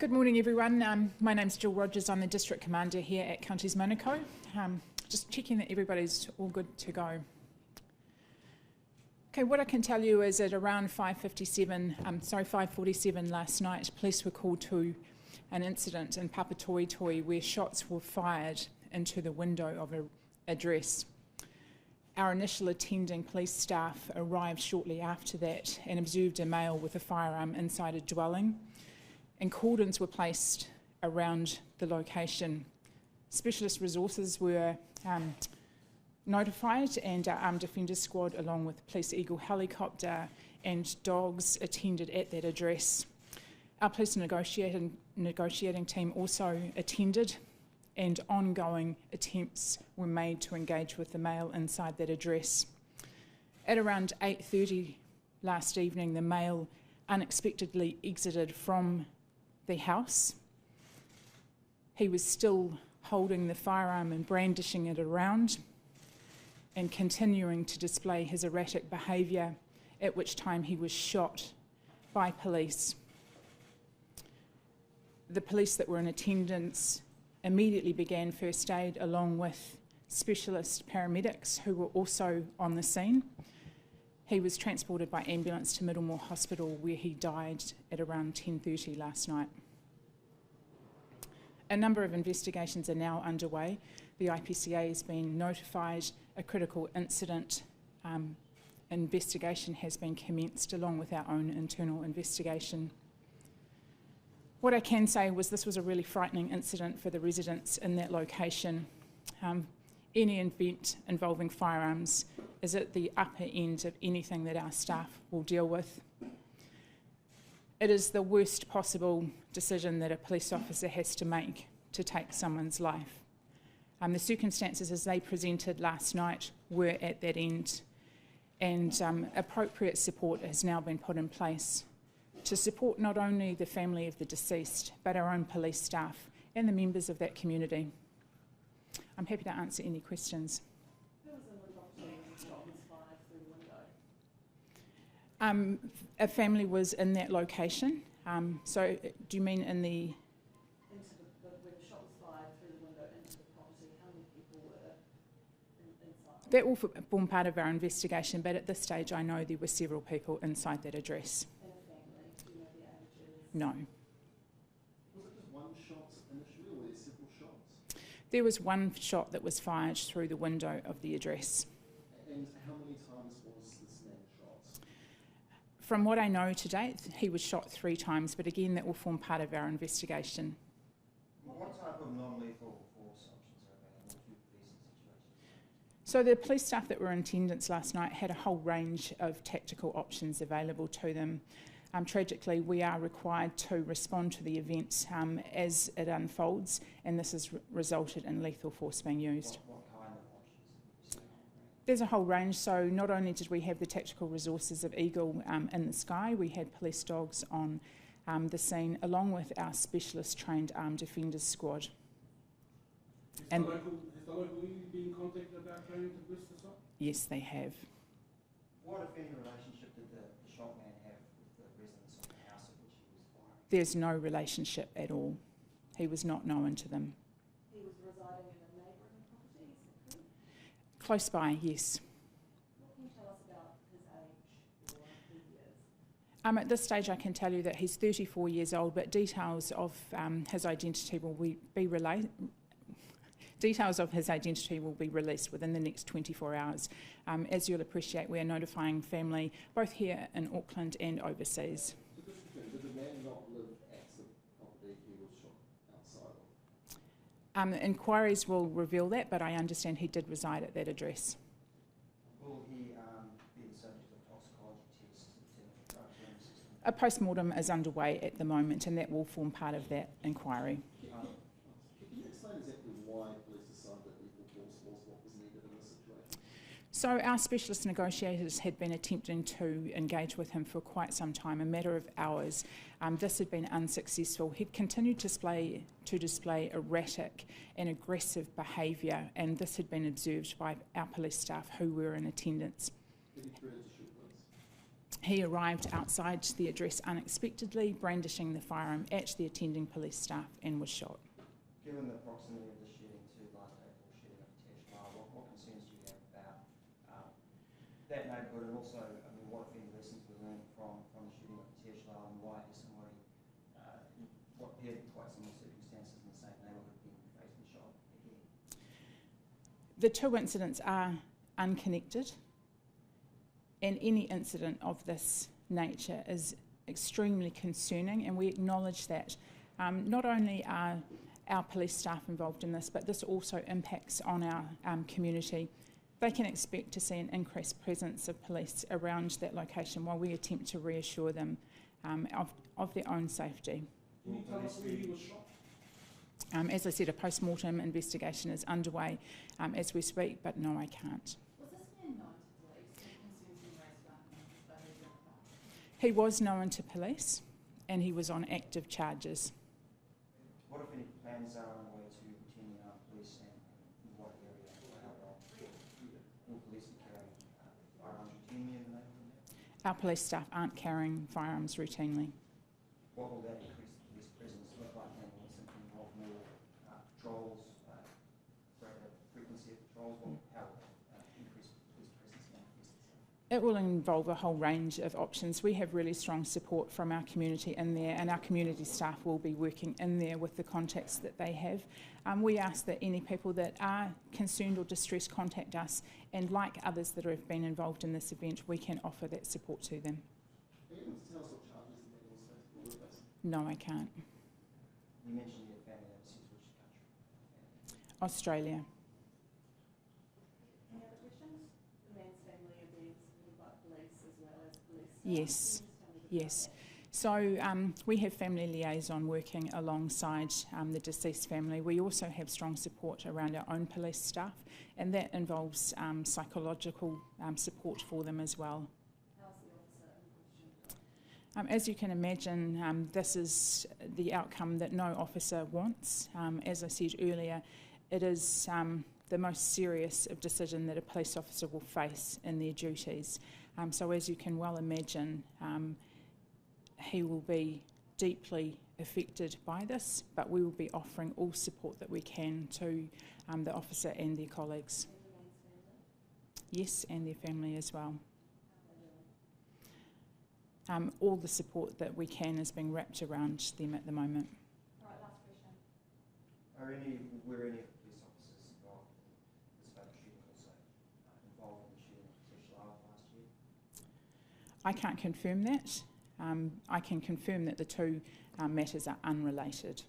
Good morning, everyone. My name's Jill Rogers. I'm the District Commander here at Counties Manukau. Just checking that everybody's all good to go. Okay, what I can tell you is at around 5:47 last night, police were called to an incident in Papatoetoe where shots were fired into the window of an address. Our initial attending police staff arrived shortly after that and observed a male with a firearm inside a dwelling, and cordons were placed around the location. Specialist resources were notified, and our Armed Defenders Squad, along with Police Eagle helicopter and dogs, attended at that address. Our police negotiating team also attended, and ongoing attempts were made to engage with the male inside that address. At around 8:30 last evening, the male unexpectedly exited from the house. He was still holding the firearm and brandishing it around and continuing to display his erratic behaviour, at which time he was shot by police. The police that were in attendance immediately began first aid along with specialist paramedics who were also on the scene. He was transported by ambulance to Middlemore Hospital, where he died at around 10:30 last night. A number of investigations are now underway. The IPCA has been notified. A critical incident investigation has been commenced along with our own internal investigation. What I can say was this was a really frightening incident for the residents in that location. Any event involving firearms is at the upper end of anything that our staff will deal with. It is the worst possible decision that a police officer has to make to take someone's life. The circumstances as they presented last night were at that end, and appropriate support has now been put in place to support not only the family of the deceased, but our own police staff and the members of that community. I'm happy to answer any questions. Who was in the property when the shot was fired through the window? A family was in that location. So do you mean in the... When the shot was fired through the window into the property, how many people were inside? That will form part of our investigation, but at this stage I know there were several people inside that address. And a family, do you know the ages? No. Was it just one shot initially, or were there several shots? There was one shot that was fired through the window of the address. And how many times was this man shot? From what I know to date, he was shot 3 times, but again, that will form part of our investigation. What type of non-lethal force options are available to these situations? So the police staff that were in attendance last night had a whole range of tactical options available to them. Tragically, we are required to respond to the event as it unfolds, and this has resulted in lethal force being used. What kind of options? There's a whole range, so not only did we have the tactical resources of Eagle in the sky, we had police dogs on the scene, along with our specialist trained Armed Defenders Squad. Has the local league been contacted about trying to boost this up? Yes, they have. What, if any, relationship did the shot man have with the residents of the house at which he was firing? There's no relationship at all. He was not known to them. He was residing in a neighbouring property, is that correct? Close by, yes. What can you tell us about his age or who he is? At this stage I can tell you that he's 34 years old, but details of his identity will be released within the next 24 hours. As you'll appreciate, we are notifying family both here in Auckland and overseas. So just to confirm, did the man not live at the property he was shot outside of? Inquiries will reveal that, but I understand he did reside at that address. Will he be the subject of toxicology tests to determine drugs in the system? A post-mortem is underway at the moment, and that will form part of that inquiry. Can you explain exactly why police decided that lethal force was what was needed in this situation? So our specialist negotiators had been attempting to engage with him for quite some time, a matter of hours. This had been unsuccessful. He'd continued to display erratic and aggressive behaviour, and this had been observed by our police staff who were in attendance. Did he threaten to shoot police? He arrived outside the address unexpectedly, brandishing the firearm at the attending police staff, and was shot. Given the proximity of the shooting to last April shooting of Papatoetoe, what concerns do you have about that neighbourhood, and also, I mean, what if any lessons were learned from the shooting of Papatoetoe, and why has somebody, what appeared to be quite similar circumstances in the same neighbourhood being facing shot again? The two incidents are unconnected, and any incident of this nature is extremely concerning, and we acknowledge that. Not only are our police staff involved in this, but this also impacts on our community. They can expect to see an increased presence of police around that location while we attempt to reassure them of their own safety. Can you tell us where he was shot? As I said, a post-mortem investigation is underway as we speak, but no, I can't. Was this man known to police? Any concerns you raised about his behaviour in the past? He was known to police, and he was on active charges. What, if any, plans are underway to retain the armed police, and in what area or how long will police be carrying firearms routinely in the neighbourhood? Our police staff aren't carrying firearms routinely. What will that increase the police presence look like, and will it simply involve more patrols, greater frequency of patrols? How will that increase police presence manifest itself? It will involve a whole range of options. We have really strong support from our community in there, and our community staff will be working in there with the contacts that they have. We ask that any people that are concerned or distressed contact us, and like others that have been involved in this event, we can offer that support to them. Are you able to tell us what charges the man was facing with us? No, I can't. You mentioned your family overseas, which country? Australia. Any other questions? The man's family are being supported by police as well as police staff. Yes. Can you just tell me a bit Yes. about that? So we have family liaison working alongside the deceased family. We also have strong support around our own police staff, and that involves psychological support for them as well. How's the officer in question? As you can imagine, this is the outcome that no officer wants. As I said earlier, it is the most serious of decision that a police officer will face in their duties. So as you can well imagine, he will be deeply affected by this, but we will be offering all support that we can to the officer and their colleagues. And the man's family? Yes, and their family as well. How are they doing? All the support that we can is being wrapped around them at the moment. All right, last question. Were any of the police officers involved in this fatal shooting also involved in the shooting of Papatoetoe last year? I can't confirm that. I can confirm that the two matters are unrelated.